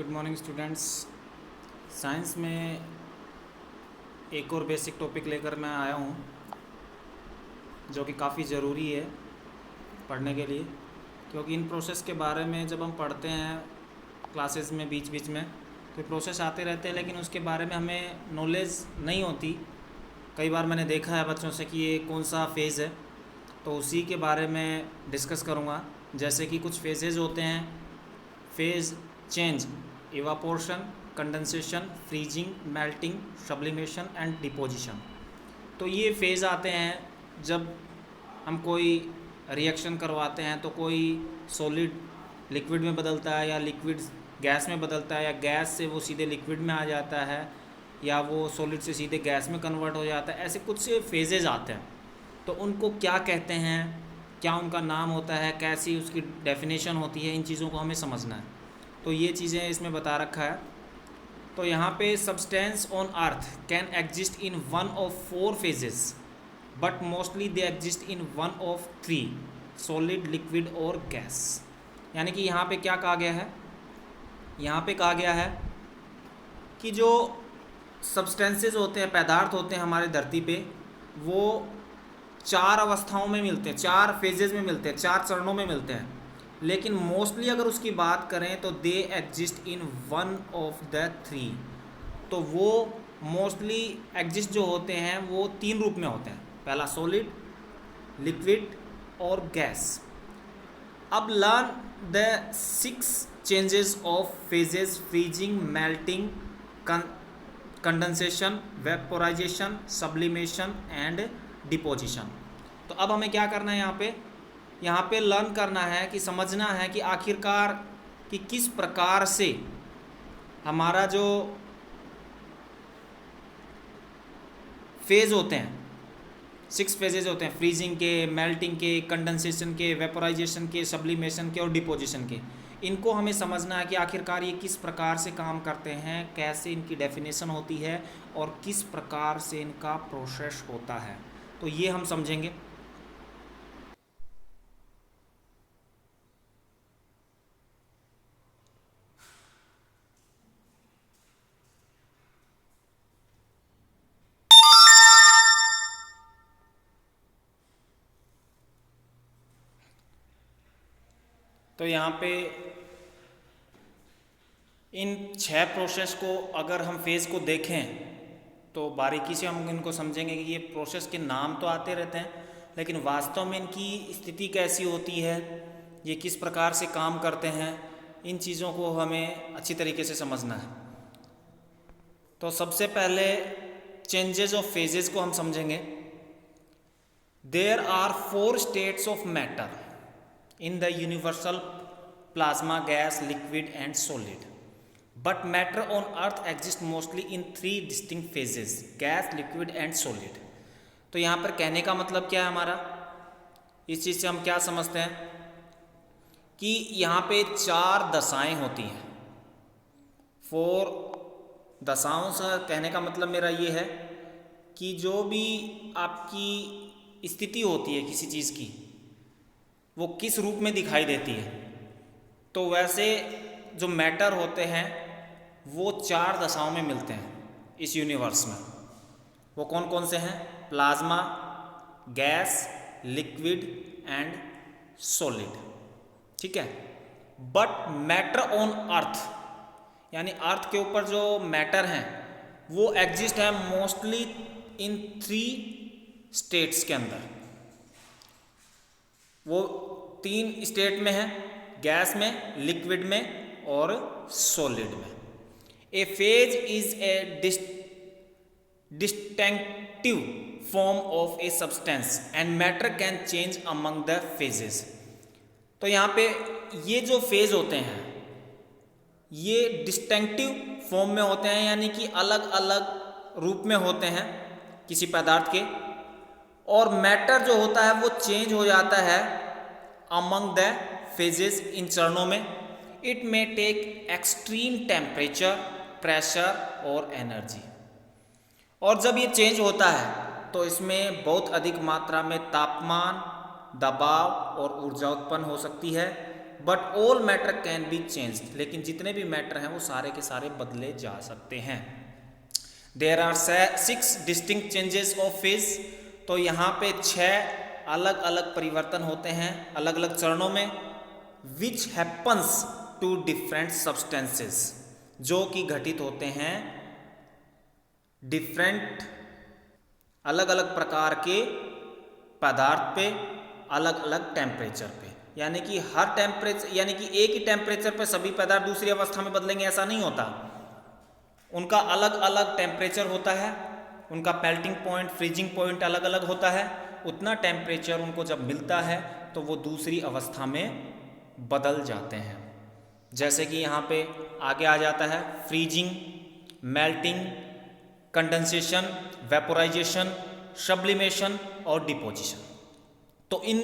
Good morning students. Science में एक और बेसिक टॉपिक लेकर मैं आया हूँ जो कि काफ़ी ज़रूरी है पढ़ने के लिए, क्योंकि इन प्रोसेस के बारे में जब हम पढ़ते हैं क्लासेस में बीच बीच में तो प्रोसेस आते रहते हैं, लेकिन उसके बारे में हमें नॉलेज नहीं होती। कई बार मैंने देखा है बच्चों से कि ये कौन सा फेज़ है, तो उसी के बारे में डिस्कस करूँगा। जैसे कि कुछ फेजेज़ होते हैं, phase change, evaporation, condensation, freezing, melting, sublimation and deposition. तो ये फेज़ आते हैं जब हम कोई रिएक्शन करवाते हैं तो कोई सॉलिड लिक्विड में बदलता है या लिक्विड गैस में बदलता है, या गैस से वो सीधे लिक्विड में आ जाता है, या वो सॉलिड से सीधे गैस में कन्वर्ट हो जाता है। ऐसे कुछ से फेजेज़ आते हैं, तो उनको क्या कहते हैं, क्या उनका नाम होता है, कैसी उसकी डेफिनेशन होती है, इन चीज़ों को हमें समझना है। तो ये चीज़ें इसमें बता रखा है। तो यहाँ पे substance on earth can exist in one of four phases, but mostly they exist in one of three, solid, liquid और गैस। यानी कि यहाँ पे क्या कहा गया है, यहाँ पे कहा गया है कि जो सब्सटेंसेस होते हैं, पदार्थ होते हैं हमारे धरती पे, वो चार अवस्थाओं में मिलते हैं, चार फेजेस में मिलते हैं, चार चरणों में मिलते हैं। लेकिन मोस्टली अगर उसकी बात करें तो they exist in one of the three. तो वो मोस्टली एग्जिस्ट जो होते हैं वो तीन रूप में होते हैं, पहला सॉलिड, लिक्विड और गैस। अब learn the 6 changes of phases: freezing, melting, condensation, vaporisation, sublimation and deposition. तो अब हमें क्या करना है, यहाँ पे लर्न करना है कि समझना है कि आखिरकार कि किस प्रकार से हमारा जो फेज़ होते हैं, 6 फेजेज होते हैं, फ्रीजिंग के, मेल्टिंग के, कंडेंसेशन के, वेपोराइजेशन के, सब्लिमेशन के और डिपोजिशन के, इनको हमें समझना है कि आखिरकार ये किस प्रकार से काम करते हैं, कैसे इनकी डेफिनेशन होती है और किस प्रकार से इनका प्रोसेस होता है। तो ये हम समझेंगे। तो यहाँ पे इन 6 प्रोसेस को अगर हम फेज़ को देखें तो बारीकी से हम इनको समझेंगे कि ये प्रोसेस के नाम तो आते रहते हैं, लेकिन वास्तव में इनकी स्थिति कैसी होती है, ये किस प्रकार से काम करते हैं, इन चीज़ों को हमें अच्छी तरीके से समझना है। तो सबसे पहले चेंजेस ऑफ फेजेस को हम समझेंगे। There are 4 states of matter in the universal: plasma, gas, liquid and solid. But matter on earth exists mostly in 3 distinct phases: gas, liquid and solid. तो यहाँ पर कहने का मतलब क्या है हमारा, इस चीज़ से हम क्या समझते हैं कि यहाँ पे 4 दशाएं होती हैं। 4 दशाओं से कहने का मतलब मेरा ये है कि जो भी आपकी स्थिति होती है किसी चीज़ की, वो किस रूप में दिखाई देती है। तो वैसे जो मैटर होते हैं वो 4 दशाओं में मिलते हैं इस यूनिवर्स में। वो कौन कौन से हैं? Plasma, gas, liquid and solid. ठीक है। बट मैटर ऑन अर्थ, यानी अर्थ के ऊपर जो मैटर हैं वो एग्जिस्ट है मोस्टली इन 3 स्टेट्स के अंदर। वो 3 स्टेट में है, गैस में, लिक्विड में और सॉलिड में। A phase is a distinctive form of a substance and matter can change among the phases. तो यहाँ पे ये जो फेज होते हैं ये डिस्टिंक्टिव फॉर्म में होते हैं, यानी कि अलग अलग रूप में होते हैं किसी पदार्थ के, और मैटर जो होता है वो चेंज हो जाता है अमंग द फेजेस, इन चरणों में। It may take extreme temperature, pressure और एनर्जी। और जब ये चेंज होता है तो इसमें बहुत अधिक मात्रा में तापमान, दबाव और ऊर्जा उत्पन्न हो सकती है, but all matter can be change, लेकिन जितने भी मैटर हैं वो सारे के सारे बदले जा सकते हैं। There are 6 distinct changes of phase, तो यहाँ पे 6 अलग अलग परिवर्तन होते हैं अलग अलग चरणों में। Which happens to different substances, जो कि घटित होते हैं डिफरेंट अलग अलग प्रकार के पदार्थ पे अलग अलग टेम्परेचर पे। यानी कि हर टेम्परेचर, यानी कि एक ही टेम्परेचर पे सभी पदार्थ दूसरी अवस्था में बदलेंगे ऐसा नहीं होता। उनका अलग अलग टेम्परेचर होता है, उनका मेल्टिंग पॉइंट, फ्रीजिंग पॉइंट अलग अलग होता है। उतना टेम्परेचर उनको जब मिलता है तो वो दूसरी अवस्था में बदल जाते हैं। जैसे कि यहाँ पे आगे आ जाता है freezing, melting, condensation, vaporisation, sublimation और डिपोजिशन। तो इन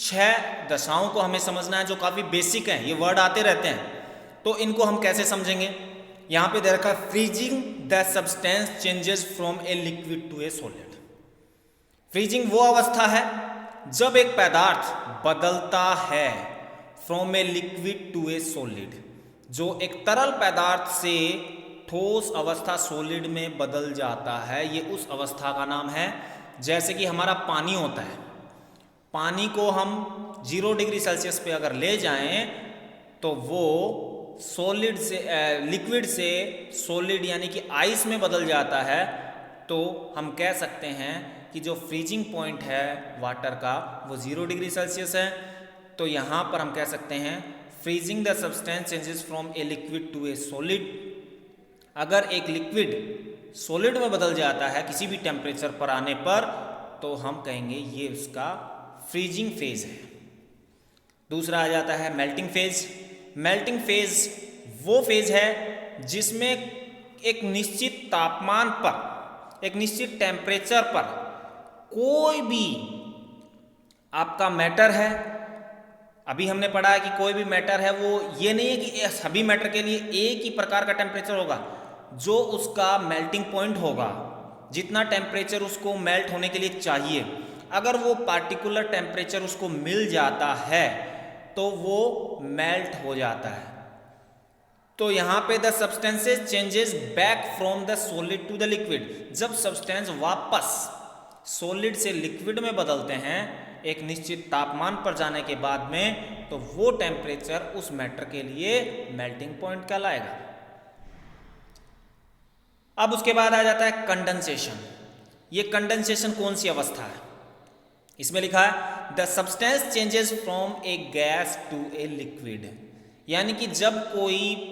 6 दशाओं को हमें समझना है जो काफ़ी बेसिक हैं, ये वर्ड आते रहते हैं। तो इनको हम कैसे समझेंगे? यहाँ पे दे रखा है freezing the substance changes from a liquid to a solid. Freezing वो अवस्था है जब एक पदार्थ बदलता है from a liquid to a solid, जो एक तरल पदार्थ से ठोस अवस्था सॉलिड में बदल जाता है, ये उस अवस्था का नाम है। जैसे कि हमारा पानी होता है, पानी को हम 0 डिग्री सेल्सियस पे अगर ले जाएं तो वो सॉलिड से लिक्विड से सॉलिड यानी कि आइस में बदल जाता है। तो हम कह सकते हैं कि जो फ्रीजिंग पॉइंट है वाटर का वो 0 डिग्री सेल्सियस है। तो यहाँ पर हम कह सकते हैं freezing the substance changes from a liquid to a solid. अगर एक लिक्विड सॉलिड में बदल जाता है किसी भी टेम्परेचर पर आने पर, तो हम कहेंगे ये उसका फ्रीजिंग फेज है। दूसरा आ जाता है मेल्टिंग फेज। मेल्टिंग फेज वो फेज है जिसमें एक निश्चित तापमान पर, एक निश्चित टेम्परेचर पर कोई भी आपका मैटर है, अभी हमने पढ़ा है कि कोई भी मैटर है वो ये नहीं है कि सभी मैटर के लिए एक ही प्रकार का टेम्परेचर होगा। जो उसका मेल्टिंग पॉइंट होगा, जितना टेम्परेचर उसको मेल्ट होने के लिए चाहिए, अगर वो पार्टिकुलर टेम्परेचर उसको मिल जाता है तो वो मेल्ट हो जाता है। तो यहाँ पे the substances changes back from the solid to the liquid, जब सब्सटेंस वापस सॉलिड से लिक्विड में बदलते हैं एक निश्चित तापमान पर जाने के बाद में, तो वो टेम्परेचर उस मैटर के लिए मेल्टिंग पॉइंट कहलाएगा। अब उसके बाद आ जाता है कंडेंसेशन। ये कंडेंसेशन कौन सी अवस्था है? इसमें लिखा है the substance changes from a gas to a liquid, यानी कि जब कोई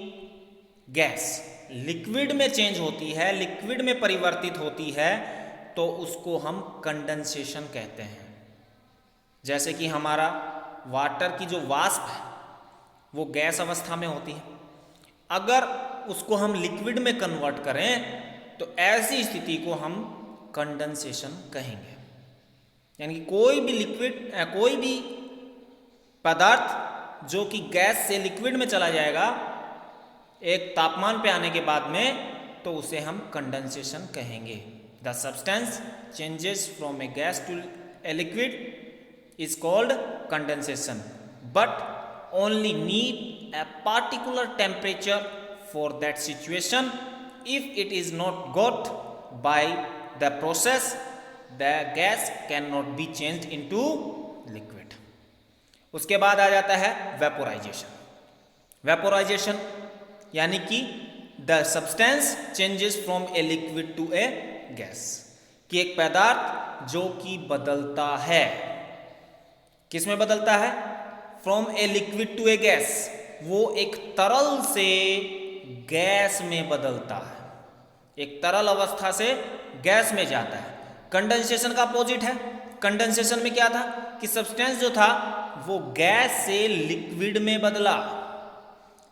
गैस लिक्विड में चेंज होती है, लिक्विड में परिवर्तित होती है, तो उसको हम कंडेंसेशन कहते हैं। जैसे कि हमारा वाटर की जो वाष्प है वो गैस अवस्था में होती है, अगर उसको हम लिक्विड में कन्वर्ट करें तो ऐसी स्थिति को हम कंडेंसेशन कहेंगे। यानी कि कोई भी लिक्विड, कोई भी पदार्थ जो कि गैस से लिक्विड में चला जाएगा एक तापमान पे आने के बाद में, तो उसे हम कंडेंसेशन कहेंगे। The substance changes from a gas to a liquid is called condensation, but only need a particular temperature for that situation. If it is not got by the process, the gas cannot be changed into liquid. उसके बाद आ जाता है vaporisation. Vaporisation यानी कि the substance changes from a liquid to a gas, कि एक पदार्थ जो कि बदलता है, किस में बदलता है? From a liquid to a gas, वो एक तरल से गैस में बदलता है, एक तरल अवस्था से गैस में जाता है। कंडेंसेशन का अपोजिट है। कंडेंसेशन में क्या था कि सब्सटेंस जो था वो गैस से लिक्विड में बदला,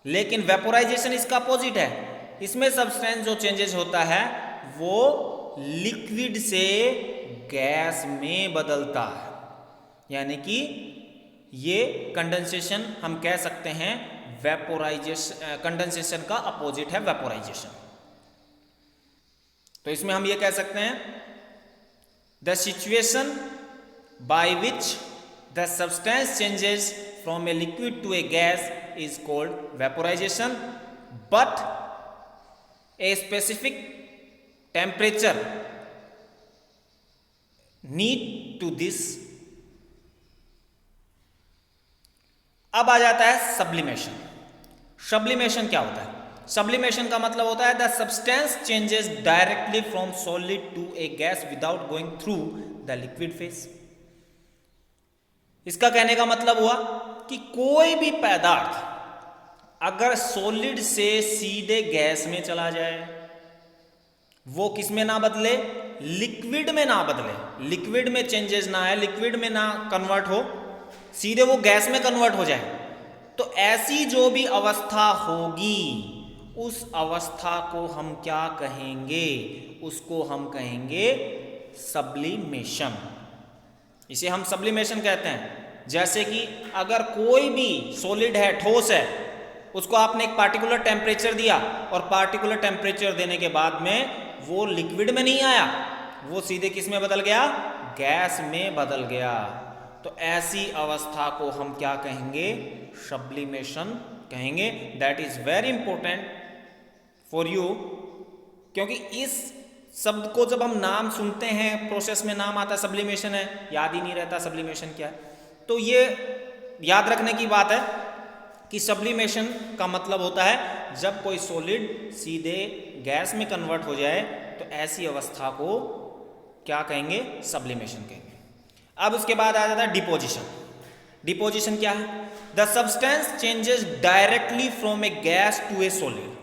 लेकिन वेपोराइजेशन इसका अपोजिट है। इसमें सब्सटेंस जो चेंजेस होता है वो लिक्विड से गैस में बदलता है। यानी कि ये कंडेंसेशन हम कह सकते हैं वेपोराइजेशन, कंडेंसेशन का अपोजिट है वेपोराइजेशन। तो इसमें हम ये कह सकते हैं the situation by which the substance changes from a liquid to a gas is called vaporization, but a specific temperature need to this. अब आ जाता है सब्लिमेशन। सब्लिमेशन क्या होता है? सब्लिमेशन का मतलब होता है the substance changes directly from solid to a gas without going through the liquid phase. इसका कहने का मतलब हुआ कि कोई भी पदार्थ अगर सॉलिड से सीधे गैस में चला जाए, वो किस में ना बदले? लिक्विड में ना बदले, लिक्विड में चेंजेस ना आए, लिक्विड में ना कन्वर्ट हो, सीधे वो गैस में कन्वर्ट हो जाए, तो ऐसी जो भी अवस्था होगी उस अवस्था को हम क्या कहेंगे? उसको हम कहेंगे सब्लिमेशन। इसे हम सब्लिमेशन कहते हैं। जैसे कि अगर कोई भी सॉलिड है, ठोस है, उसको आपने एक पार्टिकुलर टेम्परेचर दिया और पार्टिकुलर टेम्परेचर देने के बाद में वो लिक्विड में नहीं आया, वो सीधे किस में बदल गया? गैस में बदल गया। तो ऐसी अवस्था को हम क्या कहेंगे? सब्लिमेशन कहेंगे। That is very important for you, क्योंकि इस शब्द को जब हम नाम सुनते हैं, प्रोसेस में नाम आता है सब्लिमेशन है, याद ही नहीं रहता सब्लिमेशन क्या है। तो ये याद रखने की बात है कि सब्लिमेशन का मतलब होता है जब कोई सॉलिड सीधे गैस में कन्वर्ट हो जाए, तो ऐसी अवस्था को क्या कहेंगे? सब्लिमेशन कहेंगे। अब उसके बाद आ जाता है डिपोजिशन। डिपोजिशन क्या है? The substance changes directly from a gas to a solid.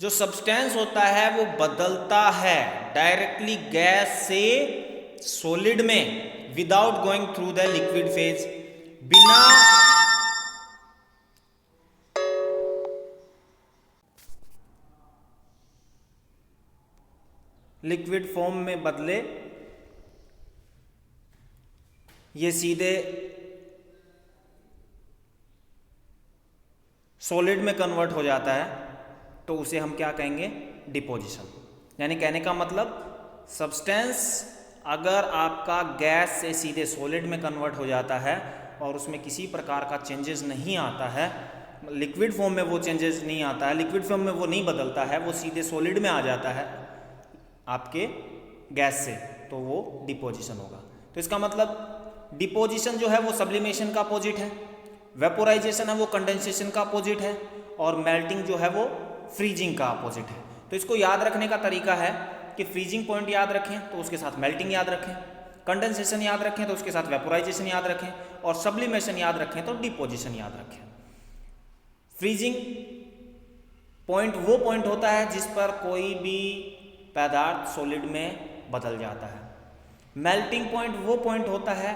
जो सब्सटेंस होता है वो बदलता है डायरेक्टली गैस से सॉलिड में without going through the liquid phase. बिना लिक्विड फॉर्म में बदले, ये सीधे सॉलिड में कन्वर्ट हो जाता है, तो उसे हम क्या कहेंगे? डिपोजिशन। यानी कहने का मतलब सब्सटेंस अगर आपका गैस से सीधे सॉलिड में कन्वर्ट हो जाता है और उसमें किसी प्रकार का चेंजेस नहीं आता है, लिक्विड फॉर्म में वो चेंजेस नहीं आता है, लिक्विड फॉर्म में वो नहीं बदलता है, वो सीधे सॉलिड में आ जाता है आपके गैस से, तो वो डिपोजिशन होगा। तो इसका मतलब डिपोजिशन जो है वो सब्लिमेशन का अपोजिट है, वेपोराइजेशन है वो कंडेंसेशन का अपोजिट है, और मेल्टिंग जो है वो फ्रीजिंग का अपोजिट है। तो इसको याद रखने का तरीका है कि फ्रीजिंग पॉइंट याद रखें तो उसके साथ मेल्टिंग याद रखें, कंडेंसेशन याद रखें तो उसके साथ वेपोराइजेशन याद रखें, और सब्लिमेशन याद रखें तो डिपोजिशन याद रखें। फ्रीजिंग पॉइंट वो पॉइंट होता है जिस पर कोई भी पदार्थ सॉलिड में बदल जाता है। मेल्टिंग पॉइंट वो पॉइंट होता है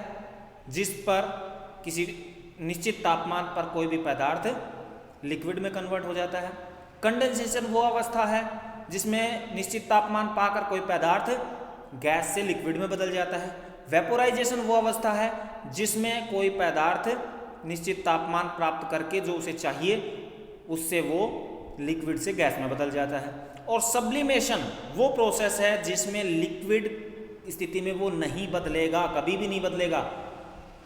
जिस पर किसी निश्चित तापमान पर कोई भी पदार्थ लिक्विड में कन्वर्ट हो जाता है। कंडेंसेशन वो अवस्था है जिसमें निश्चित तापमान पाकर कोई पदार्थ गैस से लिक्विड में बदल जाता है। वेपोराइजेशन वो अवस्था है जिसमें कोई पदार्थ निश्चित तापमान प्राप्त करके जो उसे चाहिए उससे वो लिक्विड से गैस में बदल जाता है। और सब्लिमेशन वो प्रोसेस है जिसमें लिक्विड स्थिति में वो नहीं बदलेगा, कभी भी नहीं बदलेगा,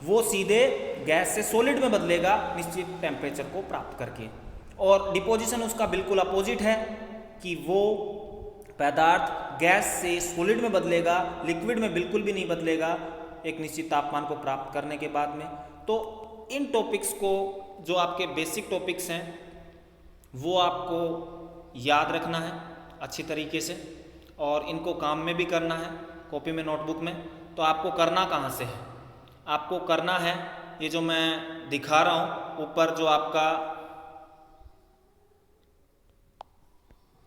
वो सीधे गैस से सॉलिड में बदलेगा निश्चित टेम्परेचर को प्राप्त करके। और डिपोजिशन उसका बिल्कुल अपोजिट है कि वो पदार्थ गैस से सॉलिड में बदलेगा, लिक्विड में बिल्कुल भी नहीं बदलेगा एक निश्चित तापमान को प्राप्त करने के बाद में। तो इन टॉपिक्स को, जो आपके बेसिक टॉपिक्स हैं, वो आपको याद रखना है अच्छी तरीके से, और इनको काम में भी करना है, कॉपी में, नोटबुक में। तो आपको करना कहाँ से है? आपको करना है ये जो मैं दिखा रहा हूँ ऊपर, जो आपका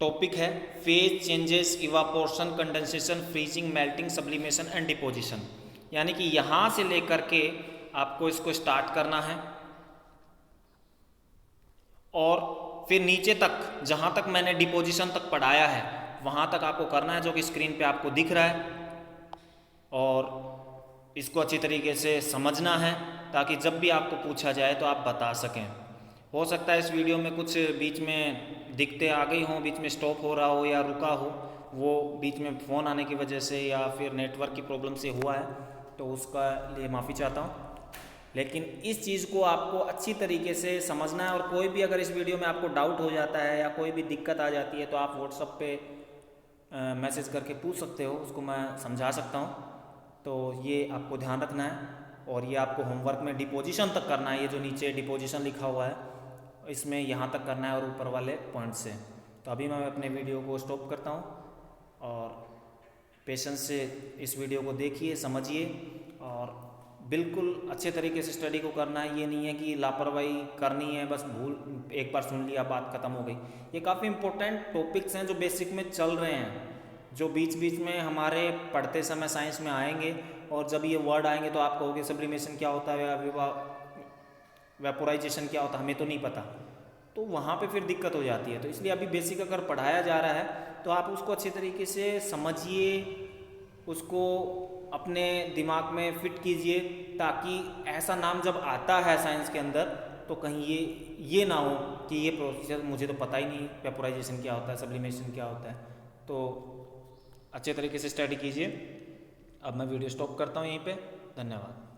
टॉपिक है, phase changes, evaporation, condensation, freezing, melting, sublimation and deposition. यानी कि यहाँ से लेकर के आपको इसको स्टार्ट करना है और फिर नीचे तक, जहाँ तक मैंने डिपोजिशन तक पढ़ाया है वहाँ तक आपको करना है, जो कि स्क्रीन पे आपको दिख रहा है। और इसको अच्छी तरीके से समझना है ताकि जब भी आपको पूछा जाए तो आप बता सकें। हो सकता है इस वीडियो में कुछ बीच में दिक्कतें आ गई हों, बीच में स्टॉप हो रहा हो या रुका हो, वो बीच में फ़ोन आने की वजह से या फिर नेटवर्क की प्रॉब्लम से हुआ है, तो उसका लिए माफ़ी चाहता हूँ। लेकिन इस चीज़ को आपको अच्छी तरीके से समझना है। और कोई भी अगर इस वीडियो में आपको डाउट हो जाता है या कोई भी दिक्कत आ जाती है तो आप व्हाट्सएप पे मैसेज करके पूछ सकते हो, उसको मैं समझा सकता हूँ। तो ये आपको ध्यान रखना है। और ये आपको होमवर्क में डिपोजिशन तक करना है, ये जो नीचे डिपोजिशन लिखा हुआ है इसमें यहाँ तक करना है और ऊपर वाले पॉइंट से। तो अभी मैं अपने वीडियो को स्टॉप करता हूँ और पेशेंस से इस वीडियो को देखिए, समझिए और बिल्कुल अच्छे तरीके से स्टडी को करना है। ये नहीं है कि लापरवाही करनी है, बस भूल एक बार सुन लिया बात ख़त्म हो गई। ये काफ़ी इंपॉर्टेंट टॉपिक्स हैं जो बेसिक में चल रहे हैं, जो बीच बीच में हमारे पढ़ते समय साइंस में आएंगे। और जब ये वर्ड आएंगे तो आप कहोगे सब्लिमेशन क्या होता है, वेपोराइजेशन क्या होता है, हमें तो नहीं पता। तो वहाँ पे फिर दिक्कत हो जाती है। तो इसलिए अभी बेसिक अगर पढ़ाया जा रहा है तो आप उसको अच्छे तरीके से समझिए, उसको अपने दिमाग में फिट कीजिए, ताकि ऐसा नाम जब आता है साइंस के अंदर तो कहीं ये ना हो कि ये प्रोसीजर मुझे तो पता ही नहीं, वेपोराइजेशन क्या होता है, सब्लिमेशन क्या होता है। तो अच्छे तरीके से स्टडी कीजिए। अब मैं वीडियो स्टॉप करता हूँ यहीं पे। धन्यवाद।